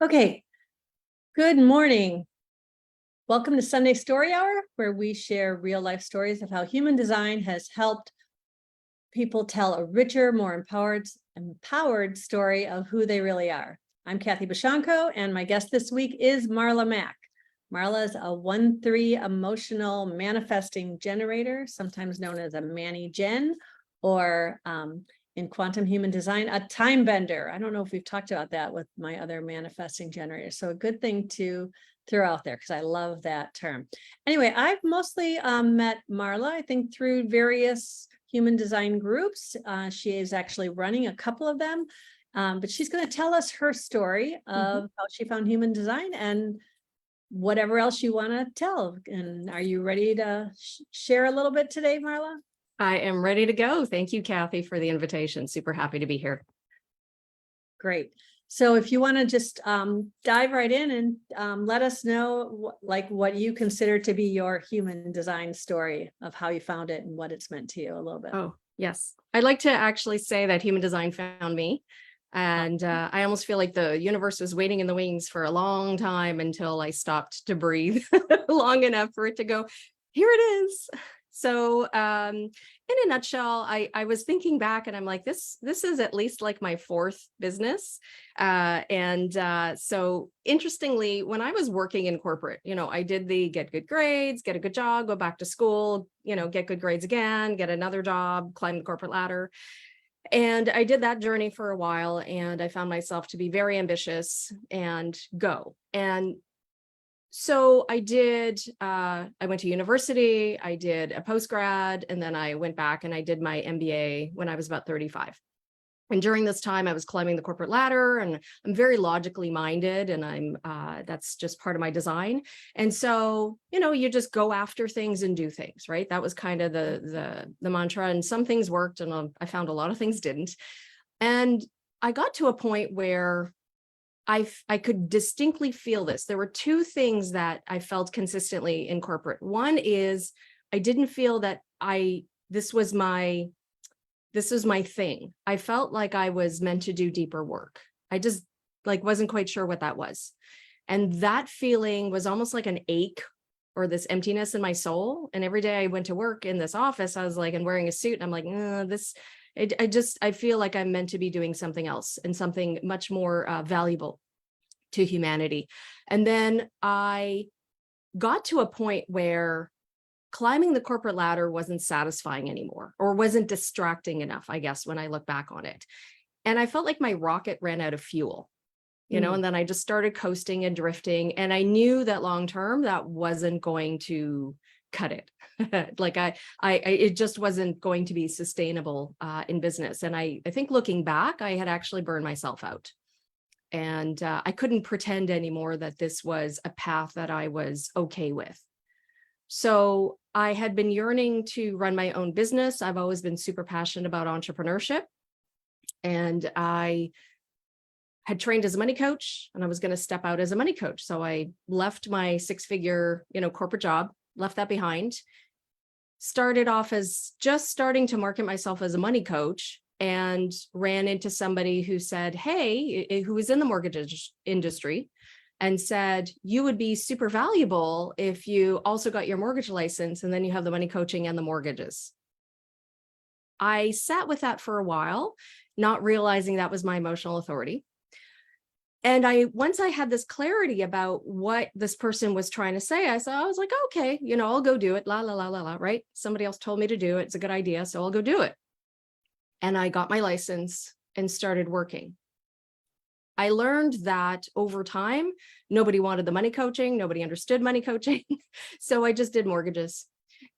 Okay, good morning. Welcome to Sunday Story Hour, where we share real life stories of how human design has helped people tell a richer, more empowered story of who they really are. I'm Kathy Bashanko, and my guest this week is Marla Mac. Marla is a 1-3 emotional manifesting generator, sometimes known as a Manny Gen, or in quantum human design, a time bender. I don't know if we've talked about that with my other manifesting generators. So a good thing to throw out there because I love that term. Anyway, I've mostly met Marla, I think, through various human design groups. She is actually running a couple of them, but she's going to tell us her story of how she found human design and whatever else you want to tell. And are you ready to share a little bit today, Marla? I am ready to go. Thank you, Kathy, for the invitation. Super happy to be here. Great. So if you want to just dive right in and let us know what you consider to be your human design story of how you found it and what it's meant to you a little bit. Oh, yes. I'd like to actually say that human design found me. And I almost feel like the universe was waiting in the wings for a long time until I stopped to breathe long enough for it to go, here it is. So in a nutshell, I was thinking back and I'm like, this is at least like my fourth business. So interestingly, when I was working in corporate, I did the get good grades, get a good job, go back to school, get good grades again, get another job, climb the corporate ladder. And I did that journey for a while, and I found myself to be very ambitious and go. And so I went to university, I did a postgrad, and then I went back and I did my MBA when I was about 35. And during this time, I was climbing the corporate ladder, and I'm very logically minded, and that's just part of my design. And so, you just go after things and do things, right? That was kind of the mantra. And some things worked, and I found a lot of things didn't. And I got to a point where I could distinctly feel this. There were two things that I felt consistently in corporate. One is I didn't feel that this was my thing. I felt like I was meant to do deeper work. I just wasn't quite sure what that was. And that feeling was almost like an ache or this emptiness in my soul. And every day I went to work in this office, I was like, and wearing a suit, and I'm like, I feel like I'm meant to be doing something else and something much more valuable to humanity. And then I got to a point where climbing the corporate ladder wasn't satisfying anymore, or wasn't distracting enough, I guess, when I look back on it. And I felt like my rocket ran out of fuel, and then I just started coasting and drifting. And I knew that long term, that wasn't going to cut it. It just wasn't going to be sustainable in business. And I think looking back, I had actually burned myself out. And I couldn't pretend anymore that this was a path that I was okay with. So I had been yearning to run my own business. I've always been super passionate about entrepreneurship. And I had trained as a money coach, and I was going to step out as a money coach. So I left my 6-figure, corporate job, left that behind, started off as just starting to market myself as a money coach, and ran into somebody who said, hey, who was in the mortgage industry, and said, you would be super valuable if you also got your mortgage license, and then you have the money coaching and the mortgages. I sat with that for a while, not realizing that was my emotional authority. And once I had this clarity about what this person was trying to say, I was like, okay, I'll go do it. La, la, la, la, la, right? Somebody else told me to do it. It's a good idea. So I'll go do it. And I got my license and started working. I learned that over time, nobody wanted the money coaching. Nobody understood money coaching. So I just did mortgages.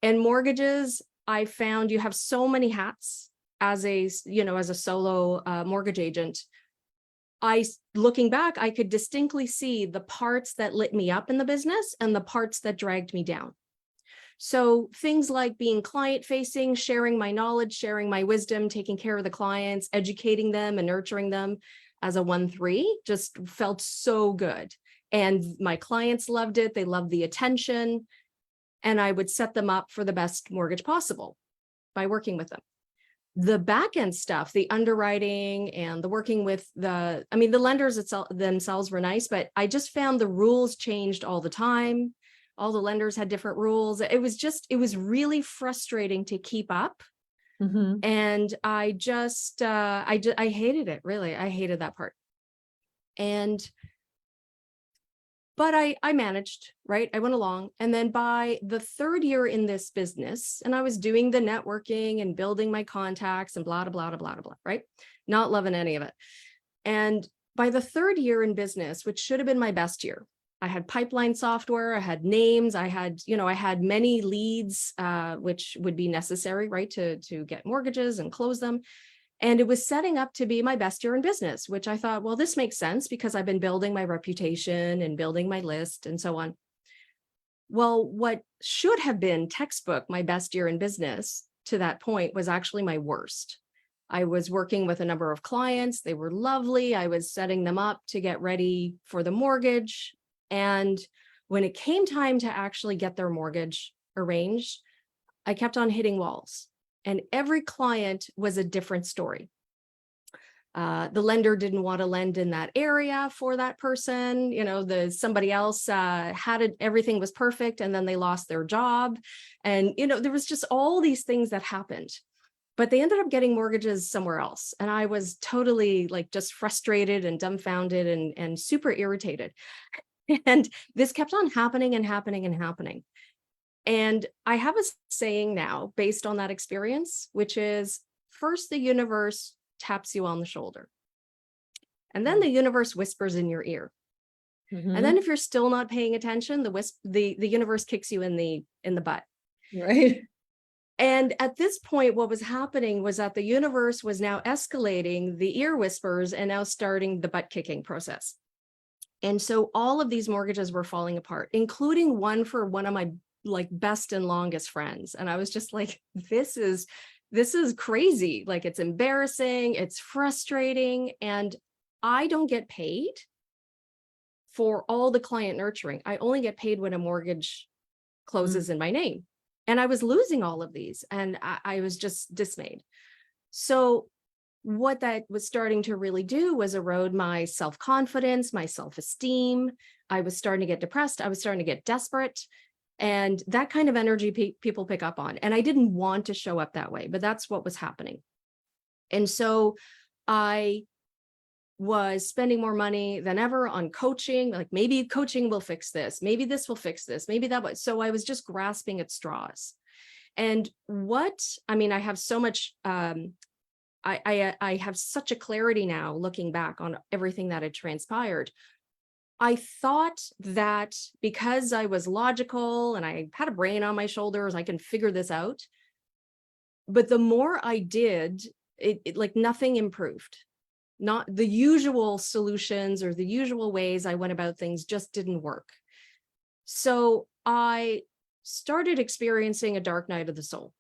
And mortgages, I found you have so many hats as a solo mortgage agent. Looking back, I could distinctly see the parts that lit me up in the business and the parts that dragged me down. So things like being client facing, sharing my knowledge, sharing my wisdom, taking care of the clients, educating them and nurturing them as a 1-3 just felt so good. And my clients loved it. They loved the attention. And I would set them up for the best mortgage possible by working with them. The back end stuff, the underwriting and the working with the lenders themselves were nice, but I just found the rules changed all the time. All the lenders had different rules. It was really frustrating to keep up. Mhm. And I hated it, really. I hated that part. But I managed, right? I went along. And then by the third year in this business, and I was doing the networking and building my contacts and blah, blah, blah, blah, blah, right? Not loving any of it. And by the third year in business, which should have been my best year, I had pipeline software, I had names, I had many leads, which would be necessary, right? To get mortgages and close them. And it was setting up to be my best year in business, which I thought, well, this makes sense because I've been building my reputation and building my list and so on. Well, what should have been textbook my best year in business to that point was actually my worst. I was working with a number of clients. They were lovely. I was setting them up to get ready for the mortgage. And when it came time to actually get their mortgage arranged, I kept on hitting walls. And every client was a different story. The lender didn't want to lend in that area for that person. Somebody else had it, everything was perfect, and then they lost their job. And, there was just all these things that happened. But they ended up getting mortgages somewhere else. And I was totally just frustrated and dumbfounded and super irritated. And this kept on happening and happening and happening. And I have a saying now based on that experience, which is first the universe taps you on the shoulder. And then the universe whispers in your ear. Mhm. And then if you're still not paying attention, the universe kicks you in the butt. Right. And at this point, what was happening was that the universe was now escalating the ear whispers and now starting the butt kicking process. And so all of these mortgages were falling apart, including one for one of my best and longest friends. And I was just like, this is crazy. It's embarrassing. It's frustrating. And I don't get paid for all the client nurturing. I only get paid when a mortgage closes in my name. And I was losing all of these, and I was just dismayed. So what that was starting to really do was erode my self-confidence, my self-esteem. I was starting to get depressed. I was starting to get desperate. And that kind of energy people pick up on. And I didn't want to show up that way, but that's what was happening. And so I was spending more money than ever on coaching. Maybe coaching will fix this. Maybe this will fix this. Maybe that was. So I was just grasping at straws. And I have so much, I have such a clarity now looking back on everything that had transpired. I thought that because I was logical and I had a brain on my shoulders, I can figure this out. But the more I did, it nothing improved. Not the usual solutions or the usual ways I went about things just didn't work. So I started experiencing a dark night of the soul.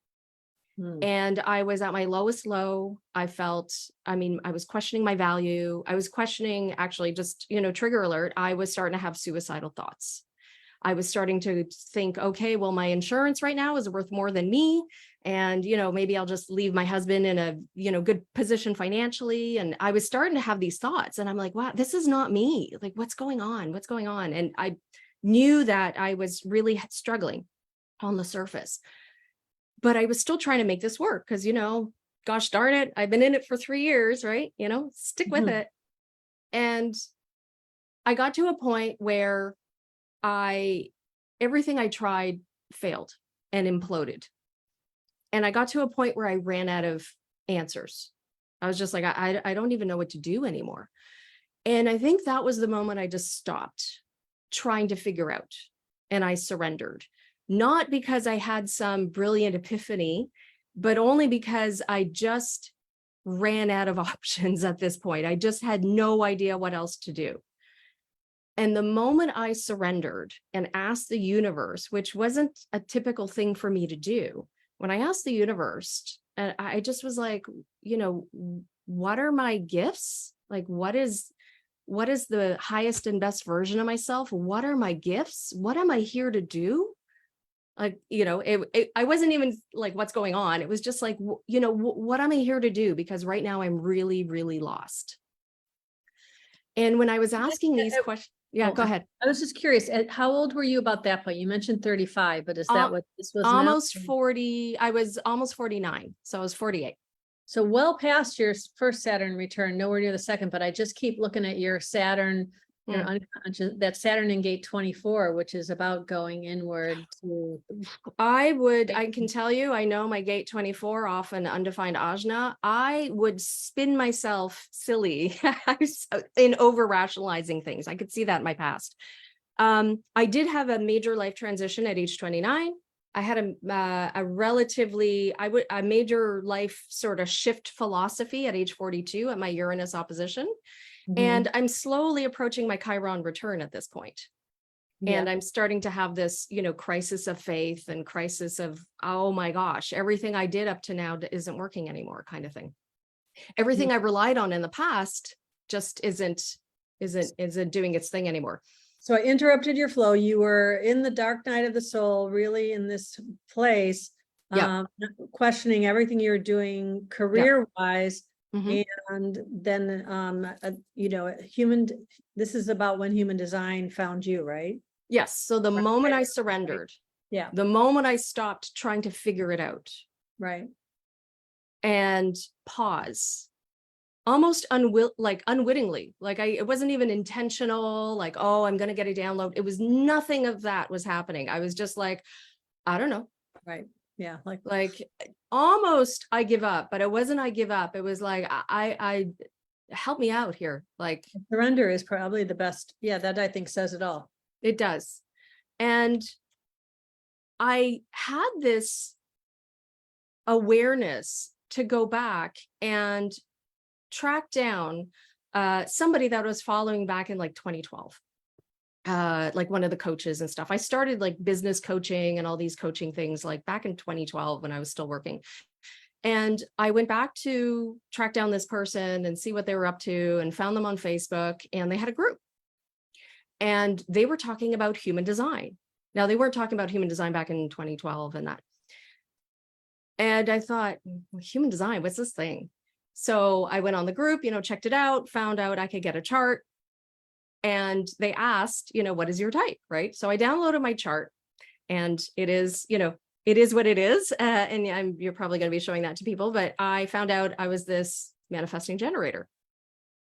And I was at my lowest low. I was questioning my value. I was questioning, actually, just, trigger alert. I was starting to have suicidal thoughts. I was starting to think, okay, well, my insurance right now is worth more than me. And, maybe I'll just leave my husband in a, good position financially. And I was starting to have these thoughts, and I'm like, wow, this is not me. What's going on? What's going on? And I knew that I was really struggling on the surface. But I was still trying to make this work because, gosh darn it, I've been in it for 3 years, right? Stick with it. And I got to a point where everything I tried failed and imploded. And I got to a point where I ran out of answers. I was just like, I don't even know what to do anymore. And I think that was the moment I just stopped trying to figure out, and I surrendered. Not because I had some brilliant epiphany, but only because I just ran out of options at this point. I just had no idea what else to do. And the moment I surrendered and asked the universe, which wasn't a typical thing for me to do, when I asked the universe, I just was like, what are my gifts? What is the highest and best version of myself? What are my gifts? What am I here to do? Like, I wasn't even like, what's going on? It was just like, what am I here to do? Because right now I'm really, really lost. And when I was asking these questions, yeah, Oh, go ahead. I was just curious, how old were you about that point? You mentioned 35, but is that what this was now? Almost 40. I was almost 49. So I was 48. So well past your first Saturn return, nowhere near the second, but I just keep looking at your Saturn, your unconscious, that Saturn in gate 24, which is about going inward to. I can tell you, I know my gate 24 off an undefined ajna. I would spin myself silly in over rationalizing things. I could see that in my past. I did have a major life transition at age 29. I had a major life sort of shift philosophy at age 42 at my Uranus opposition. And I'm slowly approaching my Chiron return at this point. And I'm starting to have this, crisis of faith and crisis of, oh my gosh, everything I did up to now isn't working anymore, kind of thing. Everything I relied on in the past just isn't doing its thing anymore. So I interrupted your flow. You were in the dark night of the soul, really in this place, questioning everything you're doing career-wise. And then, this is about when human design found you, right? Yes. So the moment I surrendered, the moment I stopped trying to figure it out, right, and pause, almost unwittingly, like it wasn't even intentional, like, oh, I'm going to get a download. It was nothing of that was happening. I was just like, I don't know. Right. Yeah. Like almost I give up, but it wasn't, I give up. It was like, I help me out here. Like surrender is probably the best. Yeah. That I think says it all. It does. And I had this awareness to go back and track down somebody that was following back in like 2012, like one of the coaches and stuff. I started like business coaching and all these coaching things like back in 2012 when I was still working. And I went back to track down this person and see what they were up to, and found them on Facebook, and they had a group. And they were talking about human design. Now, they weren't talking about human design back in 2012 and that. And I thought, human design, what's this thing? So I went on the group, checked it out, found out I could get a chart. And they asked, what is your type, right? So I downloaded my chart, and it is, it is what it is. And you're probably going to be showing that to people, but I found out I was this manifesting generator.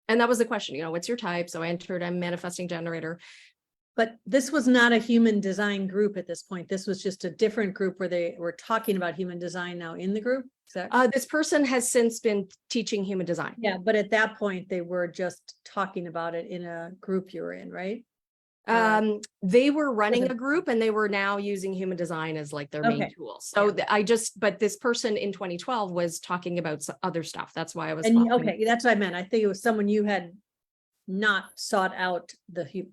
And that was the question, what's your type? So I entered, I'm manifesting generator. But this was not a human design group at this point. This was just a different group where they were talking about human design now in the group. This person has since been teaching human design. Yeah, but at that point, they were just talking about it in a group you were in, right? They were running a group, and they were now using human design as like their main tool. So but this person in 2012 was talking about other stuff. That's why I was. Okay, that's what I meant. I think it was someone you had not sought out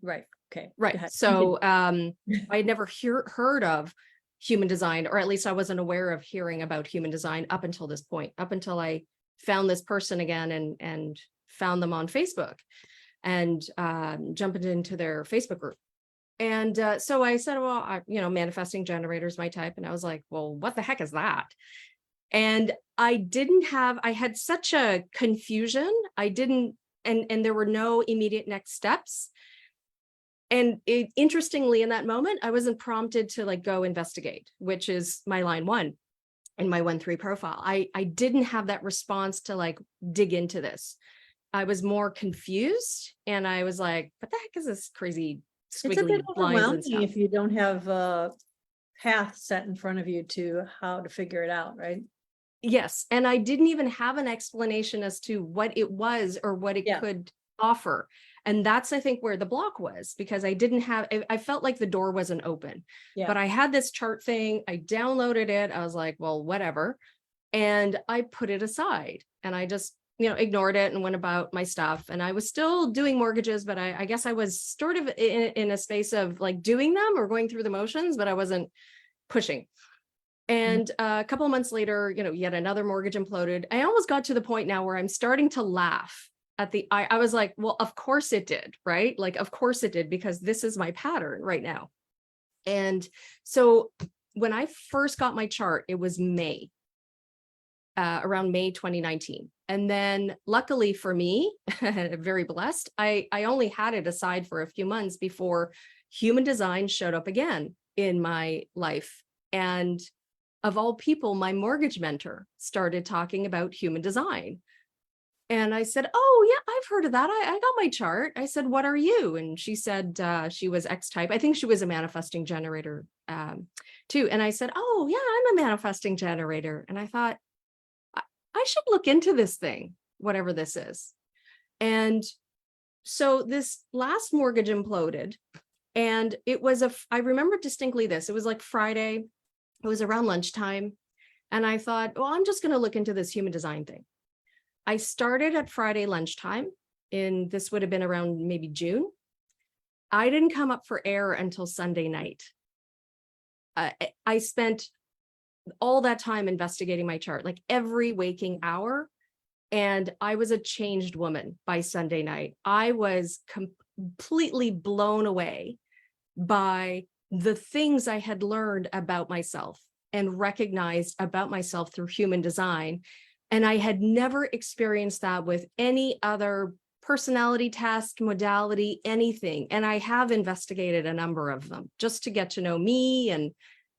right. Okay. Right. So I had never heard of human design, or at least I wasn't aware of hearing about human design up until this point, up until I found this person again and found them on Facebook, and jumped into their Facebook group. And so I said, well, manifesting generator is my type. And I was like, well, what the heck is that? And I had such a confusion. And there were no immediate next steps. And interestingly, in that moment, I wasn't prompted to like go investigate, which is my line 1 in my 1-3 profile. I didn't have that response to like dig into this. I was more confused, and I was like, what the heck is this crazy squiggly it's a bit lines and overwhelming stuff? If you don't have a path set in front of you to how to figure it out, right? Yes. And I didn't even have an explanation as to what it was or what it could offer. And that's, I think, where the block was, because I felt like the door wasn't open, but I had this chart thing. I downloaded it. I was like, well, whatever. And I put it aside, and I just, ignored it and went about my stuff. And I was still doing mortgages, but I guess I was sort of in a space of like doing them or going through the motions, but I wasn't pushing. And a couple of months later, yet another mortgage imploded. I almost got to the point now where I'm starting to laugh at I was like, well, of course it did, right? Like, of course it did, because this is my pattern right now. And so when I first got my chart, it was May, around May 2019. And then luckily for me, very blessed, I only had it aside for a few months before human design showed up again in my life. And of all people, my mortgage mentor started talking about human design. And I said, oh, yeah, I've heard of that. I got my chart. I said, what are you? And she said she was X type. I think she was a manifesting generator too. And I said, oh, yeah, I'm a manifesting generator. And I thought, I should look into this thing, whatever this is. And so this last mortgage imploded. And it was I remember distinctly this. It was like Friday. It was around lunchtime. And I thought, well, I'm just going to look into this human design thing. I started at Friday lunchtime, and this would have been around maybe June. I didn't come up for air until Sunday night. I spent all that time investigating my chart, like every waking hour. And I was a changed woman by Sunday night. I was completely blown away by the things I had learned about myself and recognized about myself through human design. And I had never experienced that with any other personality test, modality, anything. And I have investigated a number of them just to get to know me and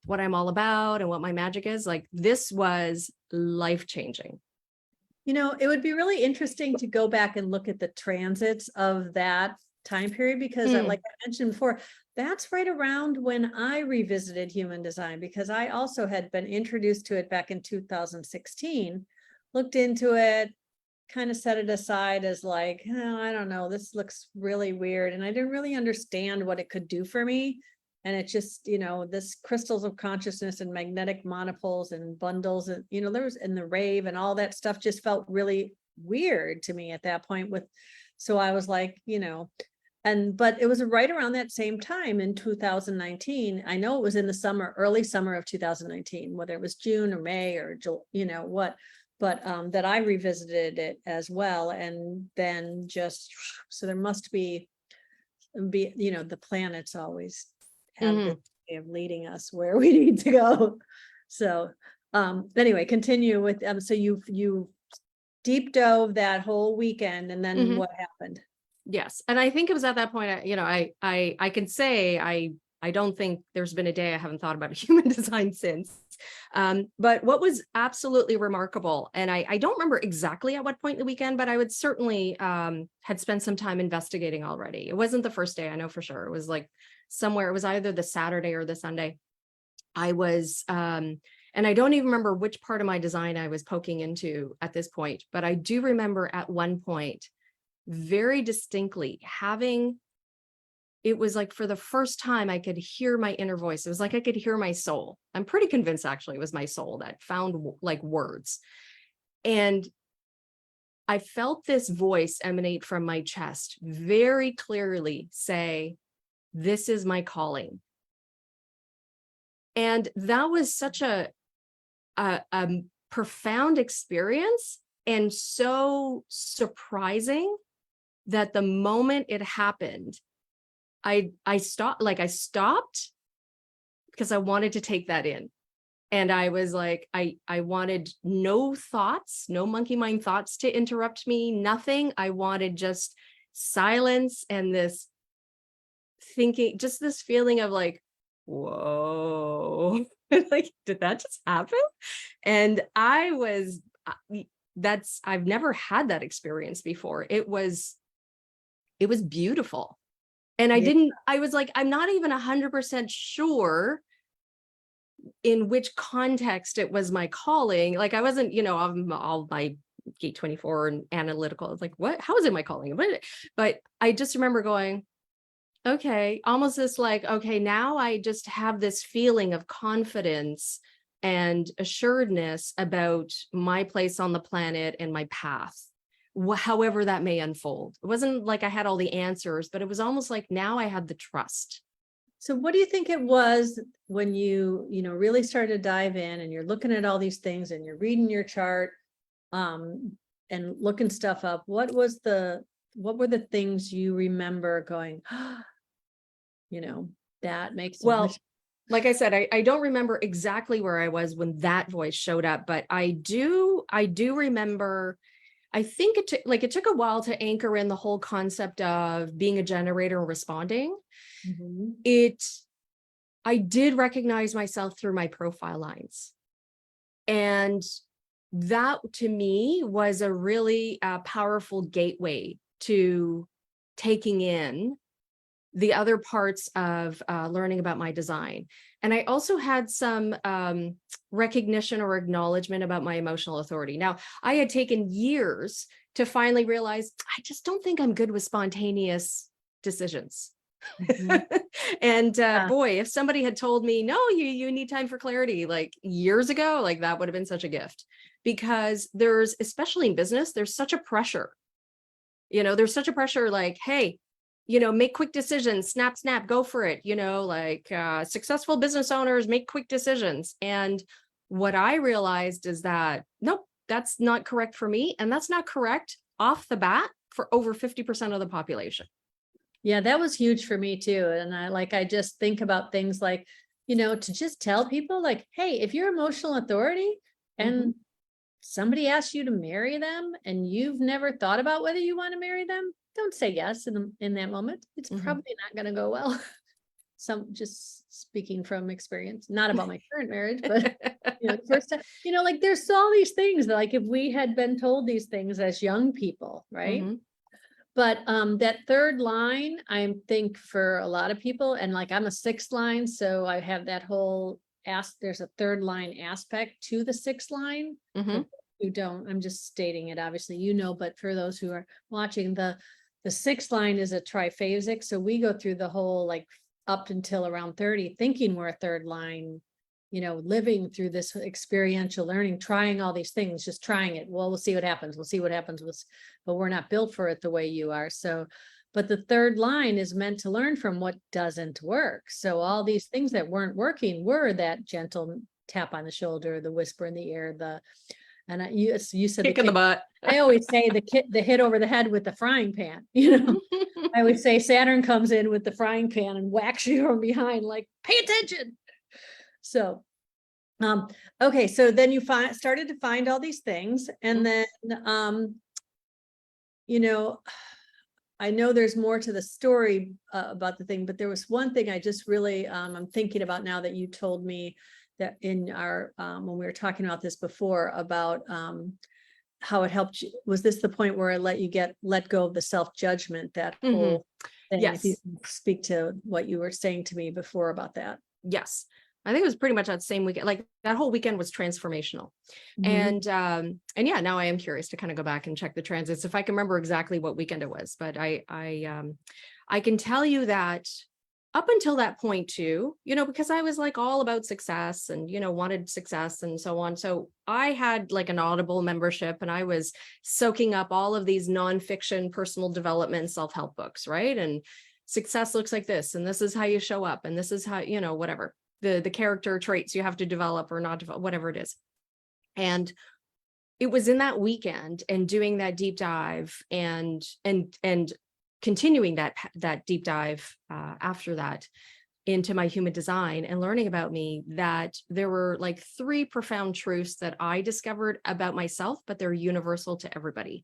what I'm all about and what my magic is. Like, this was life-changing. You know, it would be really interesting to go back and look at the transits of that time period, because like I mentioned before, that's right around when I revisited human design, because I also had been introduced to it back in 2016, looked into it, kind of set it aside as like, oh, I don't know, this looks really weird. And I didn't really understand what it could do for me. And it just, you know, this crystals of consciousness and magnetic monopoles and bundles, and, you know, there was in the rave and all that stuff just felt really weird to me at that point so I was like, you know, but it was right around that same time in 2019. I know it was in the summer, early summer of 2019, whether it was June or May or, you know, what, but that I revisited it as well. And then just, so there must be, you know, the planets always have this way of leading us where we need to go. So anyway, continue with so you deep dove that whole weekend, and then what happened? Yes. And I think it was at that point, you know, I can say I don't think there's been a day I haven't thought about human design since. But what was absolutely remarkable, and I don't remember exactly at what point in the weekend, but I would certainly had spent some time investigating already. It wasn't the first day, I know for sure. It was like somewhere, it was either the Saturday or the Sunday. I was, and I don't even remember which part of my design I was poking into at this point, but I do remember at one point very distinctly it was like for the first time I could hear my inner voice. It was like I could hear my soul. I'm pretty convinced actually it was my soul that found like words. And I felt this voice emanate from my chest very clearly say, this is my calling. And that was such a profound experience, and so surprising that the moment it happened, I stopped because I wanted to take that in. And I was like, I wanted no thoughts, no monkey mind thoughts to interrupt me, nothing. I wanted just silence and this thinking, just this feeling of like, whoa, like, did that just happen? And I've never had that experience before. It was beautiful. And I was like, I'm not even 100% sure in which context it was my calling. Like, I wasn't, you know, all my Gate 24 and analytical. It's like, what, how is it my calling? But I just remember going, okay, almost this like, okay, now I just have this feeling of confidence and assuredness about my place on the planet and my path, however that may unfold. It wasn't like I had all the answers, but it was almost like now I had the trust. So what do you think it was when you know, really started to dive in and you're looking at all these things and you're reading your chart and looking stuff up? What were the things you remember going, you know, that makes well, Like I said, I don't remember exactly where I was when that voice showed up, but I do remember, I think it took a while to anchor in the whole concept of being a generator and responding. Mhm. I did recognize myself through my profile lines. And that to me was a really powerful gateway to taking in the other parts of learning about my design. And I also had some recognition or acknowledgement about my emotional authority. Now, I had taken years to finally realize I just don't think I'm good with spontaneous decisions. Mhm. And Yeah. boy, if somebody had told me, no, you need time for clarity, like years ago, like that would have been such a gift. Because there's, especially in business, there's such a pressure. There's such a pressure, like, hey, make quick decisions, snap, snap, go for it. Like successful business owners make quick decisions. And what I realized is that, nope, that's not correct for me. And that's not correct off the bat for over 50% of the population. Yeah, that was huge for me too. And I just think about things like, to just tell people like, hey, if you're emotional authority Mhm. and somebody asks you to marry them and you've never thought about whether you want to marry them, don't say yes in that moment. It's Mhm. probably not going to go well. Just speaking from experience, not about my current marriage, but the first time, like there's all these things that, like if we had been told these things as young people, right? Mhm. But that third line, I think for a lot of people, and like I'm a sixth line, so I have that whole there's a third line aspect to the sixth line. For Mhm. those who don't, I'm just stating it, obviously, but for those who are watching, the sixth line is a triphasic. So we go through the whole like up until around 30, thinking we're a third line, living through this experiential learning, trying all these things, just trying it. Well, we'll see what happens. We'll see what happens with, but we're not built for it the way you are. So, but the third line is meant to learn from what doesn't work. So all these things that weren't working were that gentle tap on the shoulder, the whisper in the ear, you said the Kick in the kick. butt. I always say the hit over the head with the frying pan, I always say Saturn comes in with the frying pan and whacks you from behind, like, pay attention. So, okay. So then you started to find all these things, and then, you know, I know there's more to the story about the thing, but there was one thing I just really, I'm thinking about now that you told me that in our, when we were talking about this before about, how it helped you. Was this the point where I let go of the self-judgment, that Mhm. whole thing? If you Yes. can speak to what you were saying to me before about that. Yes. I think it was pretty much that same weekend. Like that whole weekend was transformational. Mhm. And yeah, now I am curious to kind of go back and check the transits if I can remember exactly what weekend it was. But I can tell you that up until that point too, because I was like all about success and, wanted success and so on. So I had like an Audible membership and I was soaking up all of these nonfiction personal development self-help books, right? And success looks like this, and this is how you show up, and this is how, whatever the character traits you have to develop or not develop, whatever it is. And it was in that weekend and doing that deep dive and continuing that deep dive after that into my human design and learning about me, that there were like 3 profound truths that I discovered about myself, but they're universal to everybody.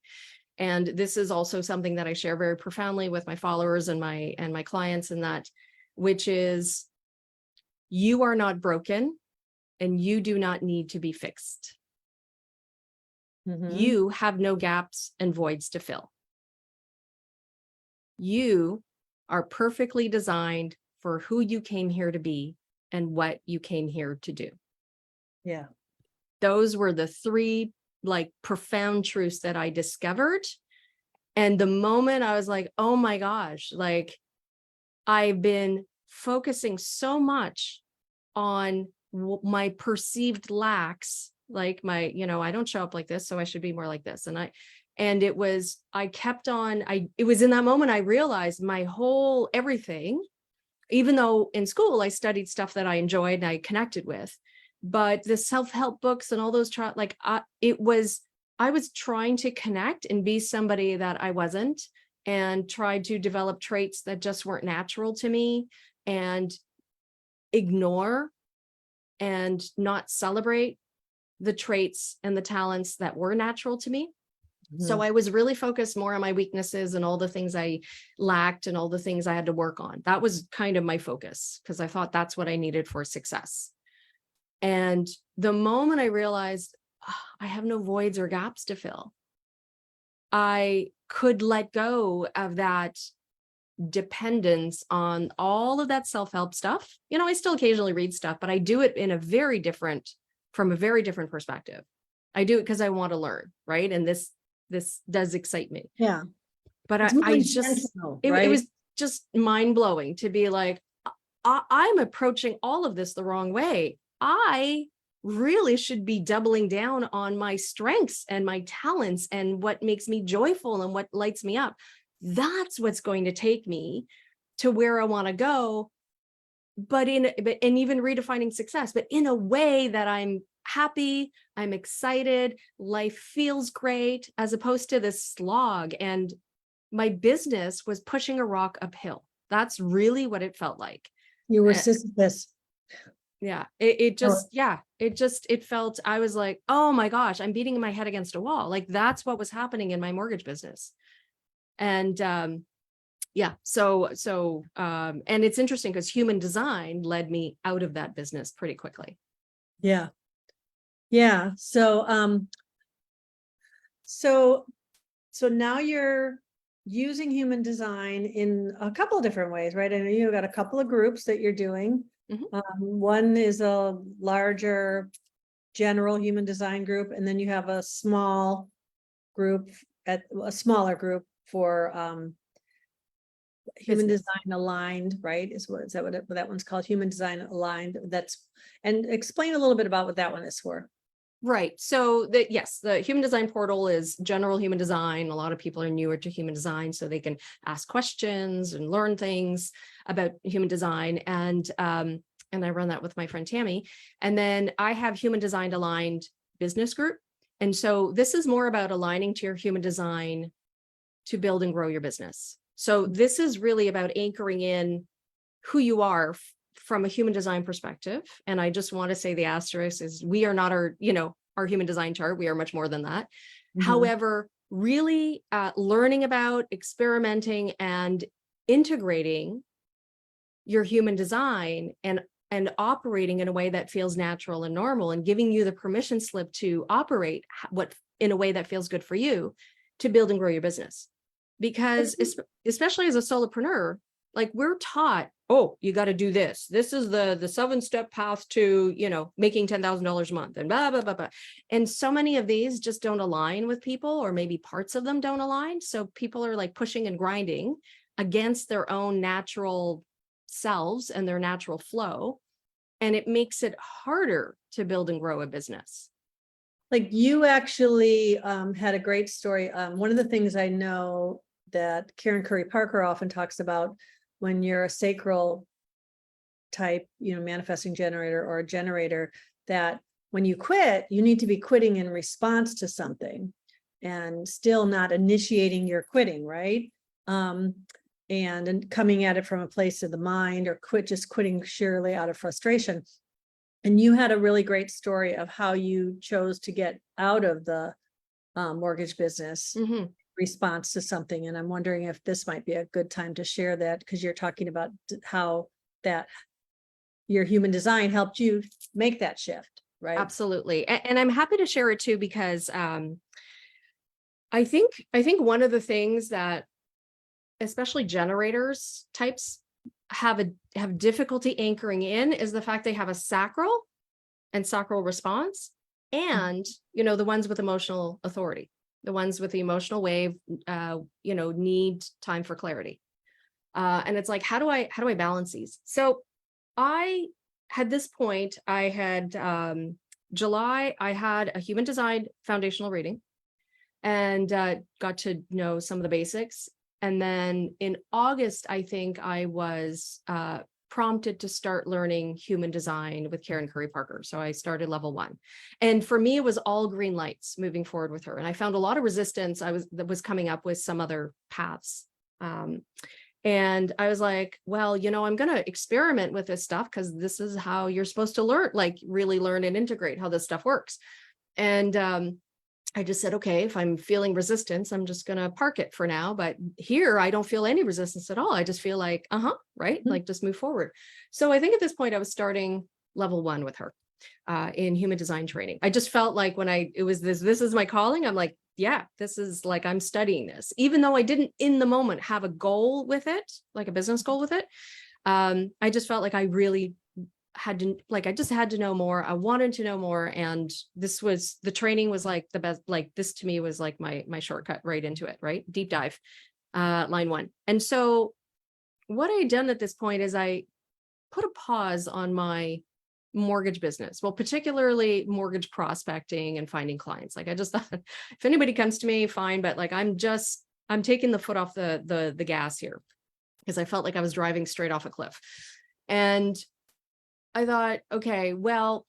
And this is also something that I share very profoundly with my followers and my clients, and that, which is, you are not broken and you do not need to be fixed. Mhm. You have no gaps and voids to fill. You are perfectly designed for who you came here to be and what you came here to do. Yeah. Those were the 3 like profound truths that I discovered. And the moment I was like, oh my gosh, like I've been focusing so much on my perceived lacks, like I don't show up like this, so I should be more like this. And it was in that moment I realized my whole everything, even though in school I studied stuff that I enjoyed and I connected with, but the self-help books and all those I was trying to connect and be somebody that I wasn't, and tried to develop traits that just weren't natural to me. And ignore and not celebrate the traits and the talents that were natural to me. So I was really focused more on my weaknesses and all the things I lacked and all the things I had to work on. That was kind of my focus because I thought that's what I needed for success. And the moment I realized I have no voids or gaps to fill, I could let go of that dependence on all of that self-help stuff. I still occasionally read stuff, but I do it in from a very different perspective. I do it because I want to learn, right? And this does excite me. Yeah. But It's I more just, gentle, it right? was just mind blowing to be like, I'm approaching all of this the wrong way. I really should be doubling down on my strengths and my talents and what makes me joyful and what lights me up. That's what's going to take me to where I want to go. And even redefining success, but in a way that I'm happy, I'm excited, life feels great, as opposed to this slog. And my business was pushing a rock uphill. That's really what it felt like. You were Uh, Sisyphus. Yeah, it felt, I was like, oh my gosh, I'm beating my head against a wall. Like that's what was happening in my mortgage business. And and it's interesting because human design led me out of that business pretty quickly. Yeah. Yeah. So now you're using human design in a couple of different ways, right? I know you've got a couple of groups that you're doing. One is a larger general human design group, and then you have a smaller group for human Business. design aligned, right? Is that what that one's called? Human design aligned. And explain a little bit about what that one is for. Right. So the human design portal is general human design. A lot of people are newer to human design, so they can ask questions and learn things about human design. And I run that with my friend Tammy. And then I have human design aligned business group. And so this is more about aligning to your human design to build and grow your business. So this is really about anchoring in who you are from a human design perspective. And I just want to say the asterisk is we are not our human design chart. We are much more than that. However, really learning about, experimenting, and integrating your human design and operating in a way that feels natural and normal, and giving you the permission slip to operate in a way that feels good for you to build and grow your business. Because especially as a solopreneur, like we're taught, oh, you got to do this. This is the 7-step path to, making $10,000 a month and blah, blah, blah, blah. And so many of these just don't align with people, or maybe parts of them don't align. So people are like pushing and grinding against their own natural selves and their natural flow. And it makes it harder to build and grow a business. Like you actually had a great story. One of the things I know that Karen Curry Parker often talks about, when you're a sacral type, manifesting generator or a generator, that when you quit, you need to be quitting in response to something and still not initiating your quitting, right? And coming at it from a place of the mind, or quitting sheerly out of frustration. And you had a really great story of how you chose to get out of the mortgage business response to something. And I'm wondering if this might be a good time to share that, because you're talking about how that your human design helped you make that shift, right? Absolutely. And I'm happy to share it too, because I think one of the things that especially generators types have difficulty anchoring in is the fact they have a sacral response, and the ones with emotional authority, the ones with the emotional wave need time for clarity, and it's like, how do I balance these? So I had this point, I had July, I had a human design foundational reading and got to know some of the basics. And then in August, I think I was prompted to start learning human design with Karen Curry Parker. So I started level 1. And for me, it was all green lights moving forward with her. And I found a lot of resistance that was coming up with some other paths. And I was like, well, I'm going to experiment with this stuff because this is how you're supposed to learn, like really learn and integrate how this stuff works. And I just said, okay, if I'm feeling resistance, I'm just going to park it for now. But here, I don't feel any resistance at all. I just feel like, right? Mhm. Like just move forward. So I think at this point, I was starting level 1 with her in human design training. I just felt like when it was this is my calling. I'm like, yeah, this is like, I'm studying this, even though I didn't in the moment have a goal with it, like a business goal with it. I just felt like I really had to, like, I just had to know more. I wanted to know more. And the training was like the best, like this to me was like my shortcut right into it, right? Deep dive, line 1. And so what I had done at this point is I put a pause on my mortgage business. Well, particularly mortgage prospecting and finding clients. Like I just thought if anybody comes to me, fine. But like, I'm taking the foot off the gas here because I felt like I was driving straight off a cliff. And I thought, okay, well,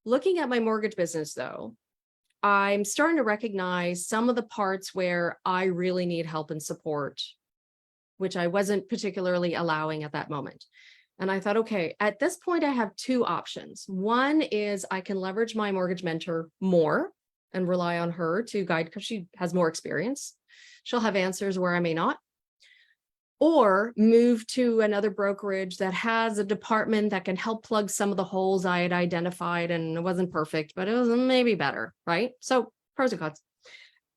looking at my mortgage business though, I'm starting to recognize some of the parts where I really need help and support, which I wasn't particularly allowing at that moment. And I thought, okay, at this point, I have 2 options. One is I can leverage my mortgage mentor more and rely on her to guide because she has more experience. She'll have answers where I may not. Or move to another brokerage that has a department that can help plug some of the holes I had identified. And it wasn't perfect, but it was maybe better, right? So pros and cons.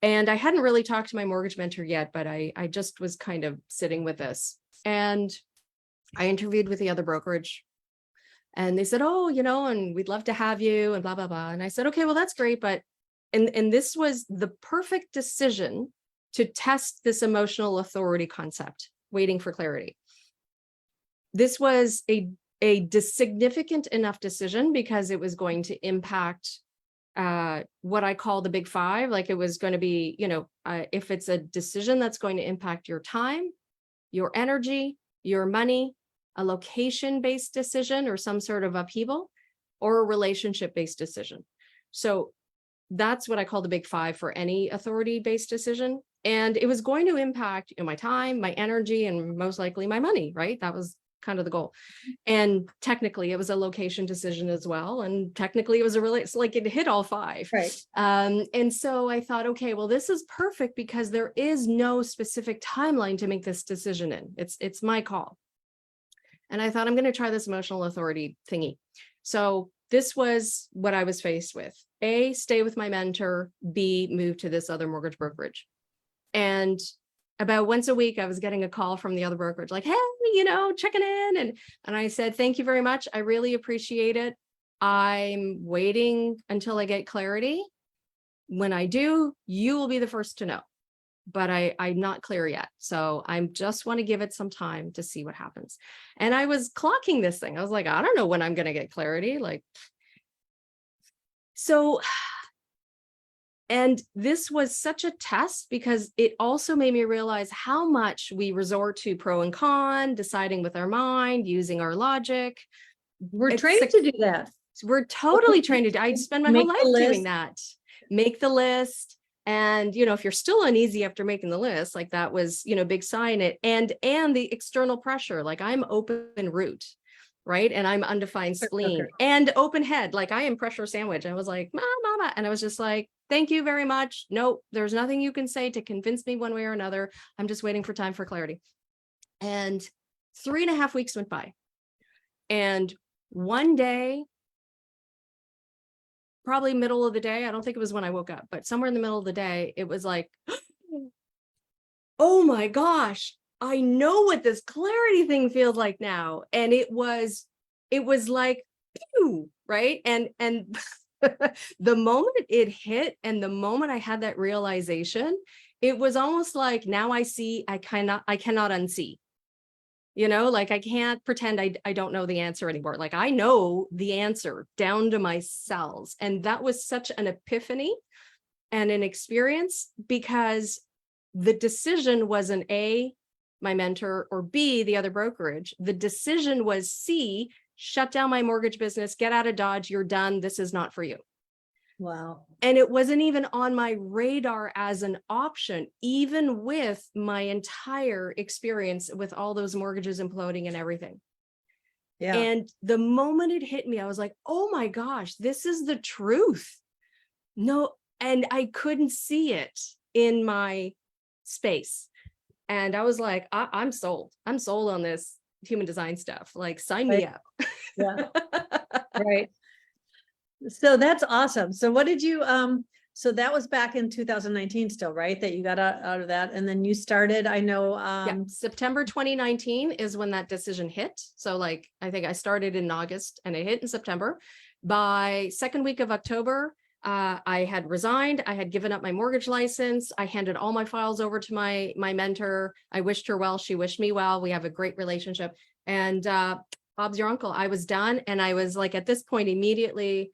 And I hadn't really talked to my mortgage mentor yet, but I just was kind of sitting with this. And I interviewed with the other brokerage and they said, oh, and we'd love to have you and blah, blah, blah. And I said, okay, well, that's great. But, and this was the perfect decision to test this emotional authority concept, waiting for clarity. This was a significant enough decision because it was going to impact what I call the big 5. Like it was going to be, if it's a decision that's going to impact your time, your energy, your money, a location-based decision or some sort of upheaval, or a relationship-based decision. So that's what I call the big 5 for any authority-based decision. And it was going to impact my time, my energy, and most likely my money, right? That was kind of the goal. And technically it was a location decision as well. And technically it was like it hit all 5. Right. And so I thought, okay, well, this is perfect because there is no specific timeline to make this decision in. It's my call. And I thought I'm going to try this emotional authority thingy. So this was what I was faced with. A, stay with my mentor. B, move to this other mortgage brokerage. And about once a week, I was getting a call from the other brokerage, like, hey, checking in. And I said, thank you very much. I really appreciate it. I'm waiting until I get clarity. When I do, you will be the first to know. But I'm not clear yet. So I just want to give it some time to see what happens. And I was clocking this thing. I was like, I don't know when I'm going to get clarity. And this was such a test because it also made me realize how much we resort to pro and con, deciding with our mind, using our logic. We're trained to do that. We're totally trained to do. I'd spend my whole life doing that. Make the list. And, if you're still uneasy after making the list, like that was, big sign it. And the external pressure, like I'm open root, right? And I'm undefined spleen and open head. Like I am pressure sandwich. I was like, mama. And I was just like, thank you very much. Nope. There's nothing you can say to convince me one way or another. I'm just waiting for time for clarity. And 3.5 weeks went by. And one day, probably middle of the day. I don't think it was when I woke up, but somewhere in the middle of the day, it was like, oh my gosh, I know what this clarity thing feels like now. And it was like, pew, right? And the moment it hit and the moment I had that realization, it was almost like now I see, I cannot unsee. Like I can't pretend I don't know the answer anymore. Like I know the answer down to my cells. And that was such an epiphany and an experience because the decision wasn't A, my mentor, or B, the other brokerage. The decision was C, shut down my mortgage business, get out of Dodge, you're done. This is not for you. Wow. And it wasn't even on my radar as an option, even with my entire experience with all those mortgages imploding and everything. Yeah. And the moment it hit me, I was like, oh my gosh, this is the truth. No, and I couldn't see it in my space. And I was like, I'm sold. I'm sold on this human design stuff. Like, sign me Right. up. Yeah. Right. So that's awesome. So what did you, so that was back in 2019 still, right? That you got out of that. And then you started, I know, Yeah, September 2019 is when that decision hit. So like, I think I started in August and it hit in September. By second week of October, I had resigned. I had given up my mortgage license. I handed all my files over to my mentor. I wished her well. She wished me well. We have a great relationship. And Bob's your uncle. I was done. And I was like, at this point, immediately,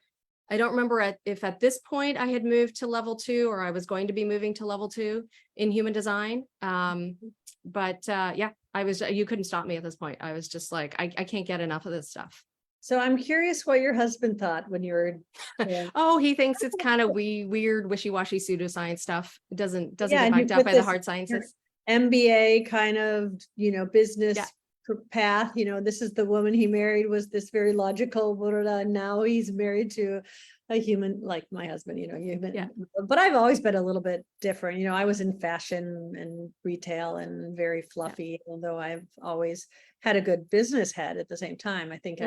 I don't remember if at this point I had moved to level 2 or I was going to be moving to level 2 in human design. But yeah, you couldn't stop me at this point. I was just like, I can't get enough of this stuff. so I'm curious what your husband thought when you were. Oh, he thinks it's kind of weird, wishy-washy pseudoscience stuff. It doesn't Yeah, get and you backed up put by the this hard sciences. MBA kind of, business Yeah. path, this is the woman he married, was this very logical, and now he's married to a human, like my husband, human. Yeah. But I've always been a little bit different. I was in fashion and retail and very fluffy, although I've always had a good business head at the same time. I think